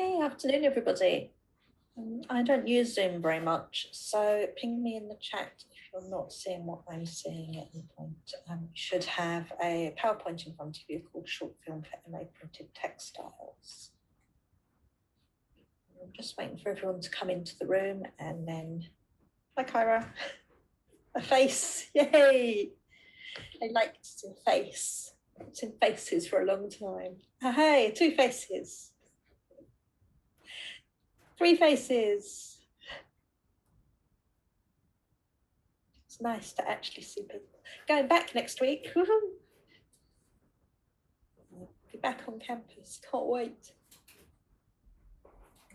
Hey, afternoon, everybody. I don't use Zoom very much, so ping me in the chat if you're not seeing what I'm seeing at any point. You should have a PowerPoint in front of you called Short Film for MA Printed Textiles. I'm just waiting for everyone to come into the room and then, hi Kyra, a face, yay! I like to see a face. I've seen faces for a long time. Hey, two faces. Three faces. It's nice to actually see people. Going back next week. Woo-hoo. Be back on campus. Can't wait.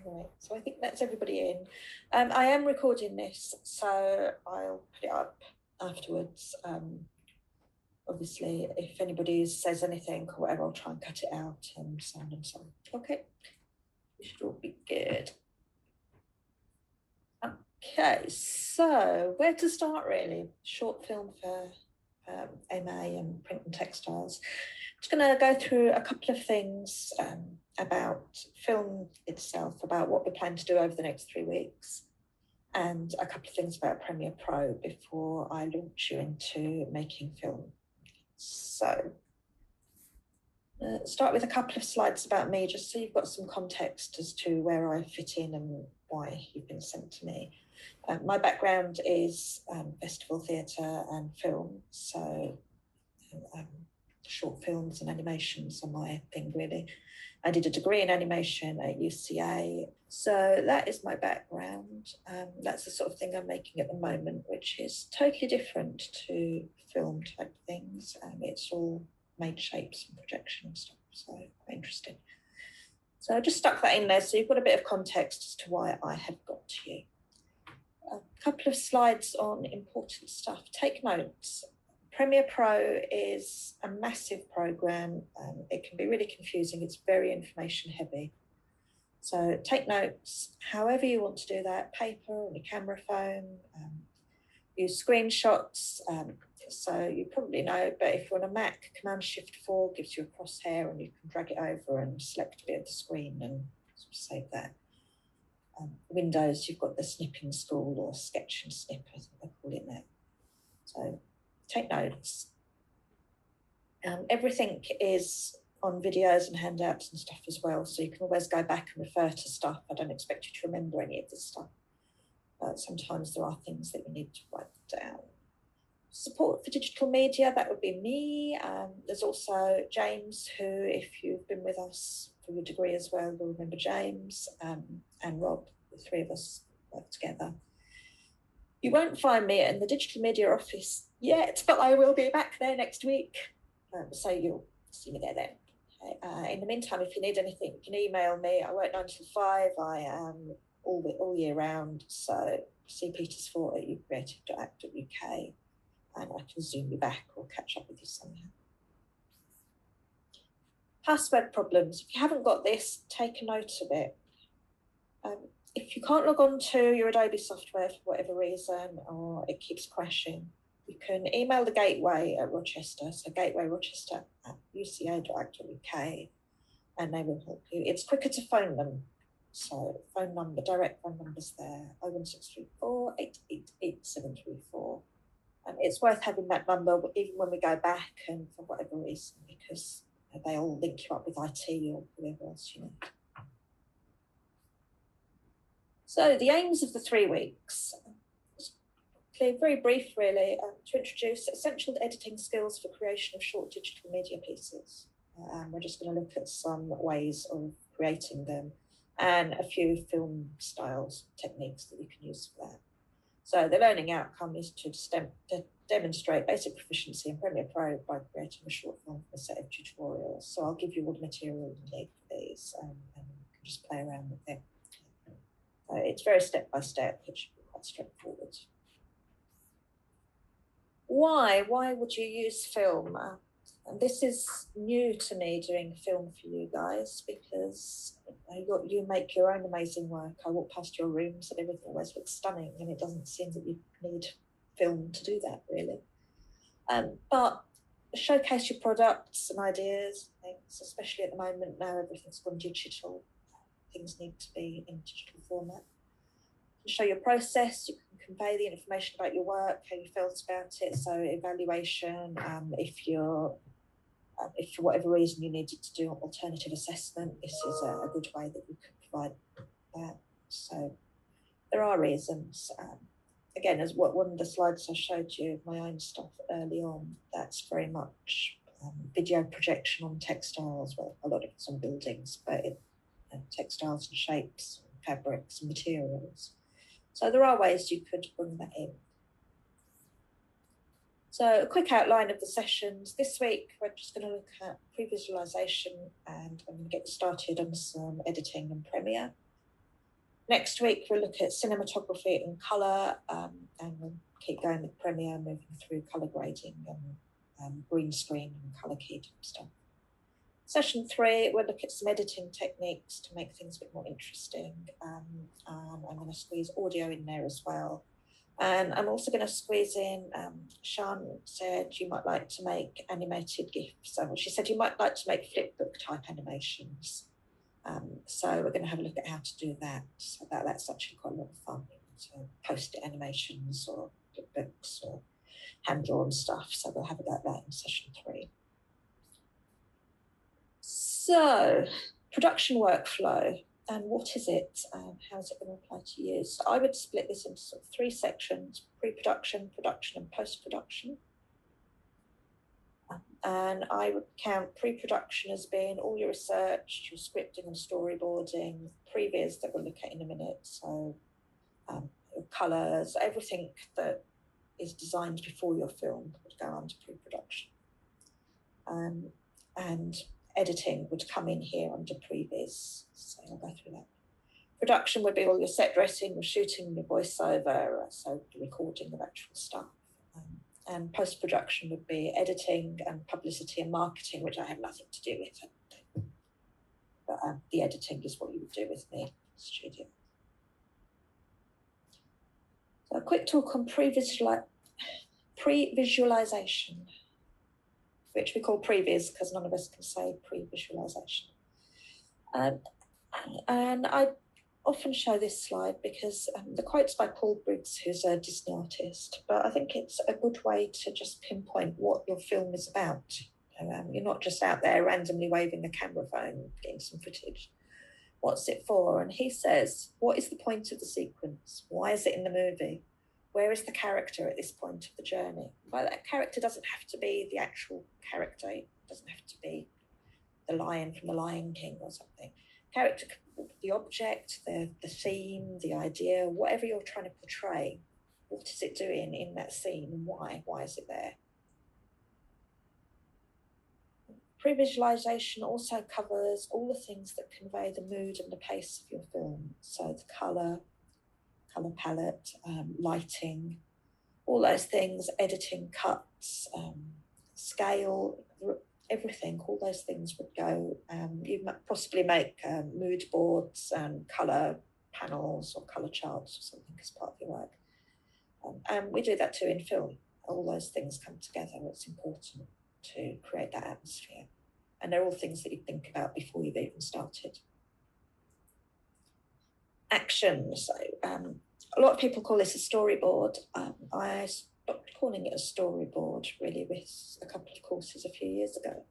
Right, so I think that's everybody in. I am recording this, so I'll put it up afterwards. Obviously, if anybody says anything or whatever, I'll try and cut it out and sound and so on. Okay, we should all be good. Okay, so where to start really? Short film for MA and print and textiles. I'm just going to go through a couple of things about film itself, about what we plan to do over the next 3 weeks, and a couple of things about Premiere Pro before I launch you into making film. So start with a couple of slides about me, just so you've got some context as to where I fit in and why you've been sent to me. My background is festival theatre and film, so short films and animations are my thing, really. I did a degree in animation at UCA, so that is my background. That's the sort of thing I'm making at the moment, which is totally different to film type things. It's all made shapes and projection and stuff, so quite interesting. So I just stuck that in there so you've got a bit of context as to why I have got to you. A couple of slides on important stuff. Take notes. Premiere Pro is a massive program. It can be really confusing. It's very information heavy. So take notes, however you want to do that, paper, on your camera phone, use screenshots. So you probably know, but if you're on a Mac, Command-Shift-4 gives you a crosshair and you can drag it over and select a bit of the screen and sort of save that. Windows, you've got the snipping school or sketch and snip, I think they call it now. So take notes. Everything is on videos and handouts and stuff as well, so you can always go back and refer to stuff. I don't expect you to remember any of this stuff, but sometimes there are things that you need to write down. Support for digital media, that would be me. There's also James, who, if you've been with us for your degree as well, you'll remember James, and Rob. The three of us work together. You won't find me in the digital media office yet, but I will be back there next week, so you'll see me there then. Okay. In the meantime, if you need anything, you can email me. I work 9 till 5. I am all year round, so see petersfort@ucreative.act.uk. and I can Zoom you back or catch up with you somehow. Password problems. If you haven't got this, take a note of it. If you can't log on to your Adobe software for whatever reason, or it keeps crashing, you can email the gateway at Rochester, so gatewayrochester@uca.act.uk, and they will help you. It's quicker to phone them. So phone number, direct phone numbers there, 01634 888 734. It's worth having that number even when we go back and for whatever reason, because they all link you up with IT or whoever else you need. So the aims of the 3 weeks, very brief really, to introduce essential editing skills for creation of short digital media pieces. We're just going to look at some ways of creating them and a few film styles, techniques that you can use for that. So the learning outcome is to demonstrate basic proficiency in Premiere Pro by creating a short film from a set of tutorials. So I'll give you all the material you need for these, and you can just play around with it. It's very step-by-step, it should be quite straightforward. Why would you use film? And this is new to me, doing film for you guys, because you make your own amazing work. I walk past your rooms and everything always looks stunning, and it doesn't seem that you need film to do that, really. But showcase your products and ideas, things, especially at the moment now everything's gone digital. things need to be in digital format. You can show your process, you can convey the information about your work, how you felt about it, so evaluation, if for whatever reason you needed to do an alternative assessment, this is a good way that you could provide that. So there are reasons. Again, as one of the slides I showed you, my own stuff early on, that's very much video projection on textiles. Well, a lot of it's on buildings, but textiles and shapes, fabrics and materials. So there are ways you could bring that in. So a quick outline of the sessions. This week, we're just going to look at pre-visualization, and I'm going to get started on some editing and Premiere. Next week, we'll look at cinematography and colour, and we'll keep going with Premiere, moving through colour grading and green screen and colour keyed stuff. Session 3, we'll look at some editing techniques to make things a bit more interesting. I'm going to squeeze audio in there as well. And I'm also going to squeeze in, Sian said you might like to make animated GIFs. She said you might like to make flipbook type animations. So we're going to have a look at how to do that. So that's actually quite a lot of fun. So post-it animations or flipbooks or hand-drawn stuff. So we'll have a look at that in session 3. So production workflow. And what is it? How is it going to apply to you? So I would split this into sort of 3 sections: pre-production, production, and post-production. And I would count pre-production as being all your research, your scripting and storyboarding, previs that we'll look at in a minute. So your colours, everything that is designed before your film would go under pre-production. And editing would come in here under previs. So I'll go through that. Production would be all your set dressing, your shooting, your voiceover, so the recording of actual stuff. And post-production would be editing and publicity and marketing, which I have nothing to do with. But the editing is what you would do with me in the studio. So a quick talk on pre-visualization, which we call previs because none of us can say pre-visualization. And I often show this slide because the quote's by Paul Briggs, who's a Disney artist, but I think it's a good way to just pinpoint what your film is about. You're not just out there randomly waving a camera phone, getting some footage. What's it for? And he says, what is the point of the sequence? Why is it in the movie? Where is the character at this point of the journey? Well, that character doesn't have to be the actual character. It doesn't have to be the lion from The Lion King or something. Character, the object, the theme, the idea, whatever you're trying to portray, what is it doing in that scene and why? Why is it there? Pre-visualization also covers all the things that convey the mood and the pace of your film. So the colour palette, lighting, all those things, editing, cuts, scale, everything, all those things would go. You might possibly make mood boards and colour panels or colour charts or something as part of your work. And we do that too in film. All those things come together. It's important to create that atmosphere. And they're all things that you think about before you've even started. Action. So a lot of people call this a storyboard. I stopped calling it a storyboard really with a couple of courses a few years ago,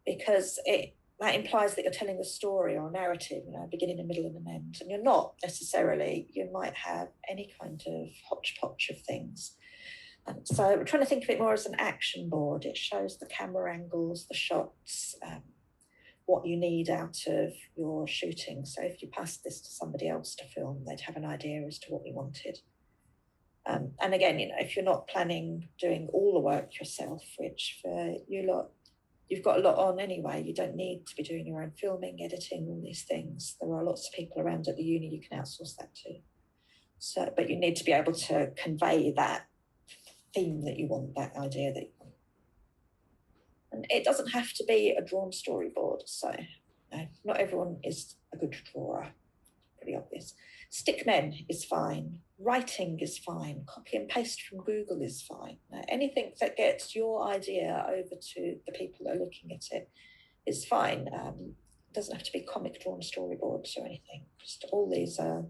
because that implies that you're telling a story or a narrative, beginning, a middle and an end. And you're not necessarily. You might have any kind of hodgepodge of things. So we're trying to think of it more as an action board. It shows the camera angles, the shots, what you need out of your shooting. So if you passed this to somebody else to film, they'd have an idea as to what you wanted. And again, if you're not planning doing all the work yourself, which for you lot, you've got a lot on anyway, you don't need to be doing your own filming, editing, all these things. There are lots of people around at the uni you can outsource that to. So, but you need to be able to convey that theme that you want, that idea that you want. And it doesn't have to be a drawn storyboard. So not everyone is a good drawer, pretty obvious. Stickmen is fine. Writing is fine. Copy and paste from Google is fine. Anything that gets your idea over to the people that are looking at it is fine. It doesn't have to be comic drawn storyboards or anything. Just all these are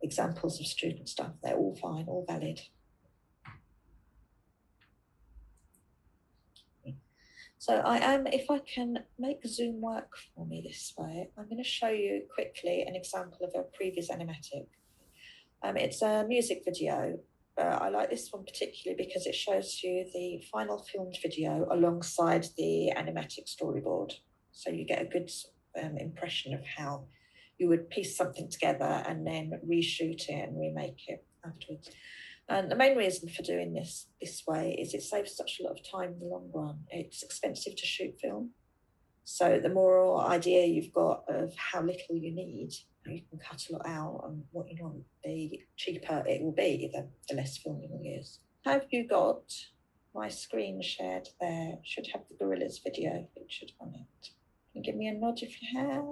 examples of student stuff. They're all fine, all valid. So I am, if I can make Zoom work for me this way, I'm going to show you quickly an example of a previous animatic. It's a music video. I like this one particularly because it shows you the final filmed video alongside the animatic storyboard. So you get a good impression of how you would piece something together and then reshoot it and remake it afterwards. And the main reason for doing this way is it saves such a lot of time in the long run. It's expensive to shoot film. So the more idea you've got of how little you need, you can cut a lot out, and what you want, the cheaper it will be, the less film you will use. Have you got my screen shared there? Should have the gorillas video featured on it. Can you give me a nod if you have?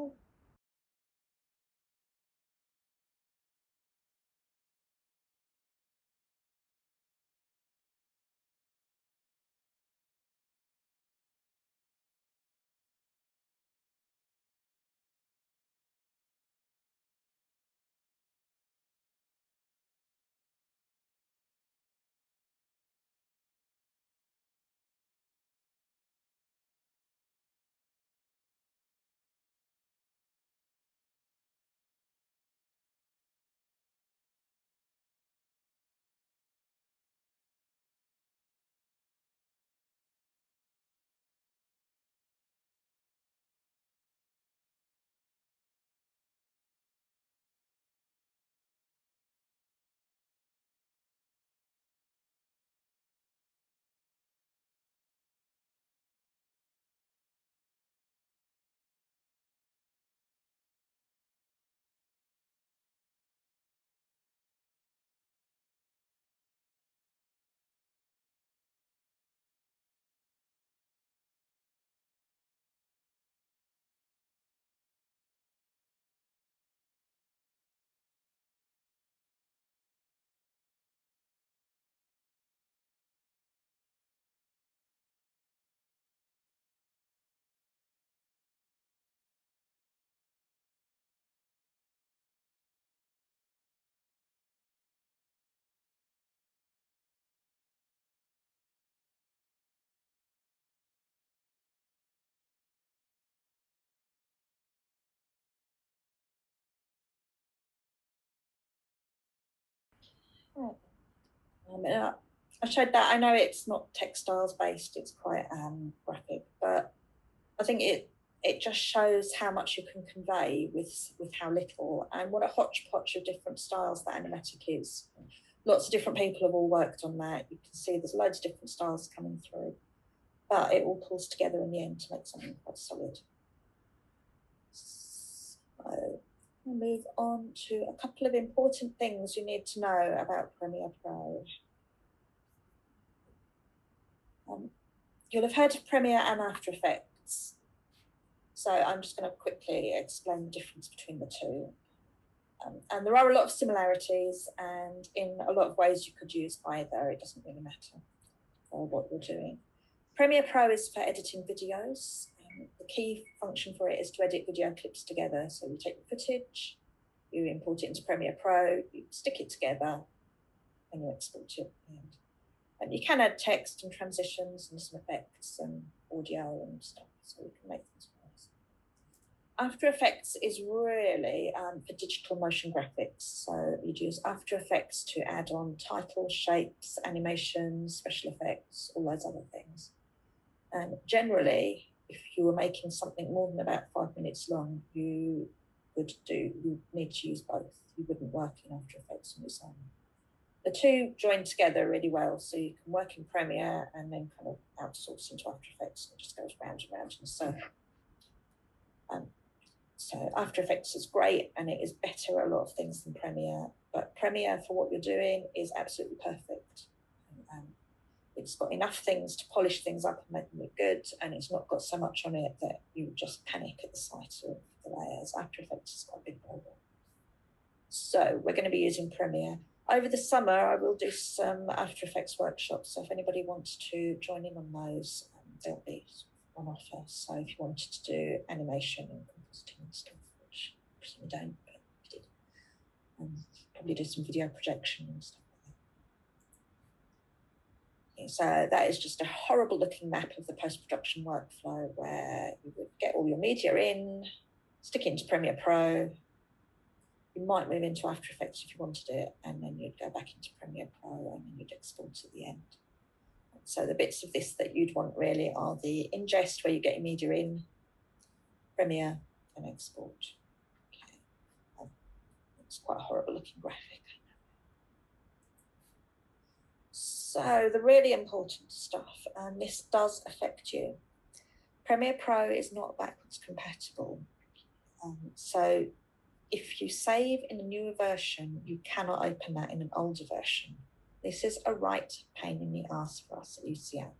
I showed that. I know it's not textiles based; it's quite graphic, but I think it just shows how much you can convey with how little, and what a hodgepodge of different styles that animatic is. Lots of different people have all worked on that. You can see there's loads of different styles coming through, but it all pulls together in the end to make something quite solid. So we'll move on to a couple of important things you need to know about Premiere Pro. You'll have heard of Premiere and After Effects. So I'm just going to quickly explain the difference between the two. And there are a lot of similarities, and in a lot of ways you could use either. It doesn't really matter what you're doing. Premiere Pro is for editing videos. The key function for it is to edit video clips together. So you take the footage, you import it into Premiere Pro, you stick it together, and you export it. And you can add text and transitions and some effects and audio and stuff, so you can make things nice. After Effects is really for digital motion graphics. So you'd use After Effects to add on titles, shapes, animations, special effects, all those other things. And generally, if you were making something more than about 5 minutes long, you need to use both. You wouldn't work in After Effects on its own. The two join together really well, so you can work in Premiere and then kind of outsource into After Effects, and it just goes round and round in a circle. So After Effects is great, and it is better at a lot of things than Premiere, but Premiere for what you're doing is absolutely perfect. It's got enough things to polish things up and make them look good, and it's not got so much on it that you just panic at the sight of the layers. After Effects is quite a big problem. So we're going to be using Premiere. Over the summer, I will do some After Effects workshops, so if anybody wants to join in on those, they'll be on offer. So if you wanted to do animation and compositing and stuff, which I presume you don't, but if you did, probably do some video projection and stuff like that. Okay, so that is just a horrible looking map of the post-production workflow where you would get all your media in, stick it into Premiere Pro. You might move into After Effects if you wanted it, and then you'd go back into Premiere Pro and then you'd export at the end. So the bits of this that you'd want really are the ingest, where you get your media in, Premiere, and export. Okay. It's quite a horrible looking graphic. So the really important stuff, and this does affect you. Premiere Pro is not backwards compatible. So if you save in a newer version, you cannot open that in an older version. This is a right pain in the ass for us at UCL,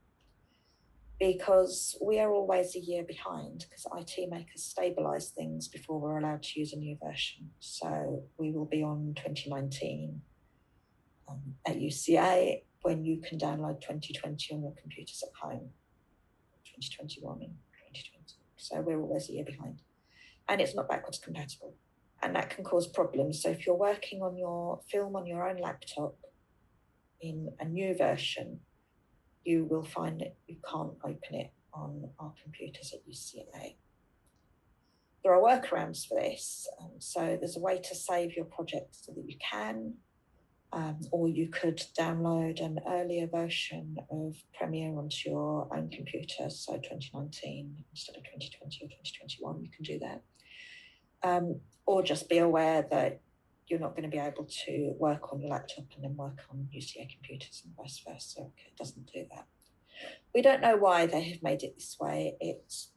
because we are always a year behind, because IT make us stabilise things before we're allowed to use a new version. So we will be on 2019 at UCA when you can download 2020 on your computers at home, 2021 in 2020. So we're always a year behind. And it's not backwards compatible. And that can cause problems. So if you're working on your film on your own laptop in a new version, you will find that you can't open it on our computers at UCLA. There are workarounds for this. So there's a way to save your project so that you can, or you could download an earlier version of Premiere onto your own computer. So 2019 instead of 2020 or 2021, you can do that. Or just be aware that you're not going to be able to work on your laptop and then work on UCA computers and vice versa. Okay, it doesn't do that. We don't know why they have made it this way. It's,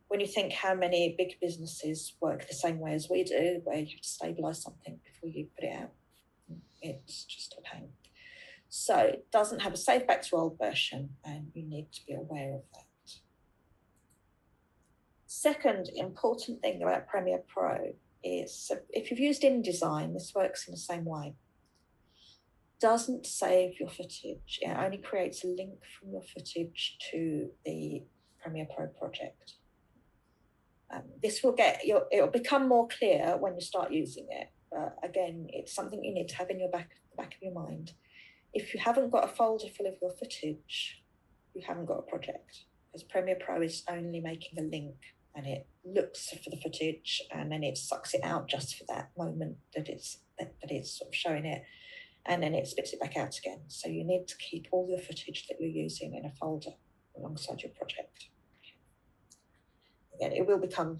when you think how many big businesses work the same way as we do, where you have to stabilise something before you put it out, it's just a pain. So it doesn't have a save back to old version, and you need to be aware of that. Second important thing about Premiere Pro is, if you've used InDesign, this works in the same way. Doesn't save your footage. It only creates a link from your footage to the Premiere Pro project. This will it'll become more clear when you start using it. But again, it's something you need to have in your back of your mind. If you haven't got a folder full of your footage, you haven't got a project, because Premiere Pro is only making a link, and it looks for the footage and then it sucks it out just for that moment that it's sort of showing it, and then it spits it back out again. So you need to keep all your footage that you're using in a folder alongside your project. Again, it will become,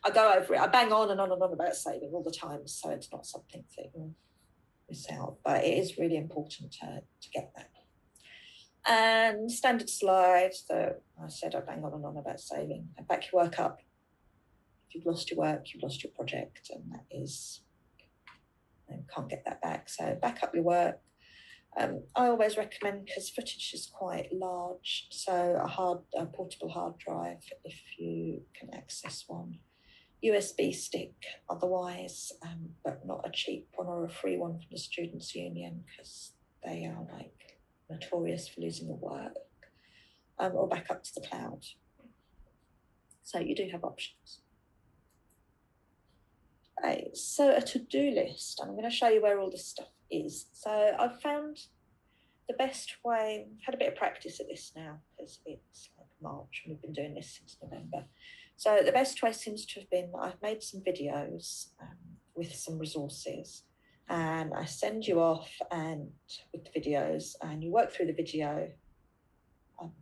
I go over it, I bang on and on and on about saving all the time, so it's not something that you'll miss out, but it is really important to get that. And standard slides that I said I bang on and on about saving. And back your work up. If you've lost your work, you've lost your project, and that is, you can't get that back. So back up your work. I always recommend, because footage is quite large, so a portable hard drive if you can access one. USB stick otherwise, but not a cheap one or a free one from the Students' Union, because they are like notorious for losing your work, or back up to the cloud. So you do have options. Okay, so a to-do list. I'm going to show you where all this stuff is. So I've found the best way, I've had a bit of practice at this now, because it's like March and we've been doing this since November. So the best way seems to have been, I've made some videos with some resources, and I send you off and with the videos, and you work through the video,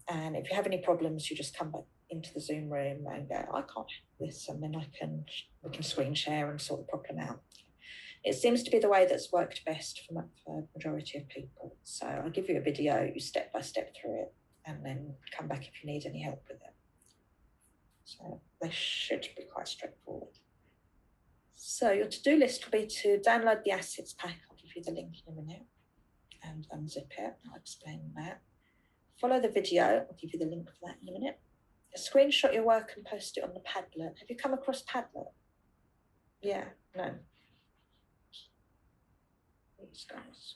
and if you have any problems, you just come back into the Zoom room and go, I can't do this, and then we can screen share and sort the problem out. It seems to be the way that's worked best for the majority of people. So I'll give you a video, you step by step through it, and then come back if you need any help with it. So they should be quite straightforward. So your to-do list will be to download the assets pack. I'll give you the link in a minute, and unzip it. I'll explain that. Follow the video. I'll give you the link for that in a minute. Screenshot your work and post it on the Padlet. Have you come across Padlet? Yeah, no. These guys.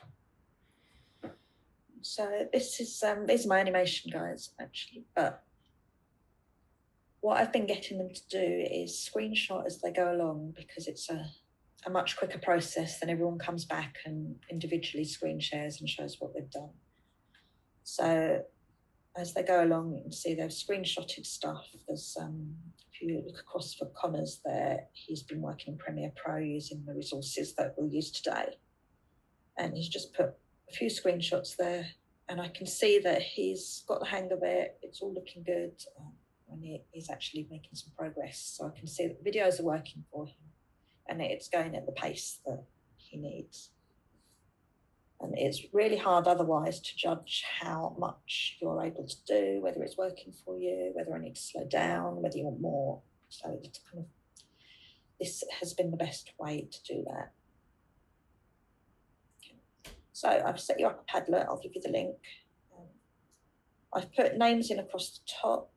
So this is my animation guys, actually, but what I've been getting them to do is screenshot as they go along, because it's a much quicker process than everyone comes back and individually screen shares and shows what they've done. So as they go along, you can see they've screenshotted stuff. There's, if you look across for Connor's there, he's been working in Premiere Pro using the resources that we'll use today. And he's just put a few screenshots there, and I can see that he's got the hang of it. It's all looking good. And he's actually making some progress. So I can see that the videos are working for him, and it's going at the pace that he needs. And it's really hard otherwise to judge how much you're able to do, whether it's working for you, whether I need to slow down, whether you want more. So it's kind of, this has been the best way to do that. Okay. So I've set you up a Padlet. I'll give you the link. I've put names in across the top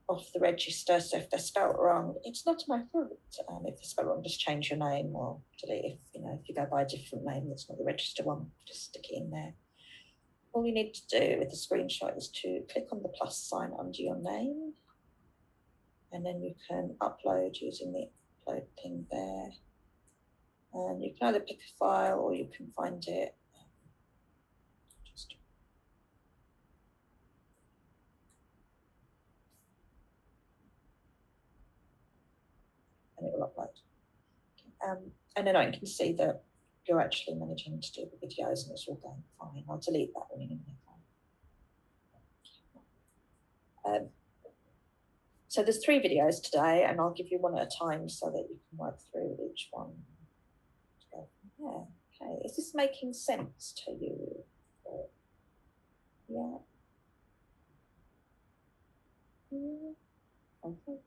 of the register, so if they're spelt wrong, it's not my fault. If they're spelt wrong, just change your name or delete it. If you go by a different name that's not the register one, just stick it in there. All you need to do with the screenshot is to click on the plus sign under your name, and then you can upload using the upload thing there. And you can either pick a file or you can find it. And it will upload. And then I can see that you're actually managing to do the videos and it's all going fine. I'll delete that one in a minute. So there's 3 videos today, and I'll give you one at a time so that you can work through each one. Yeah, okay. Is this making sense to you? Yeah. Okay.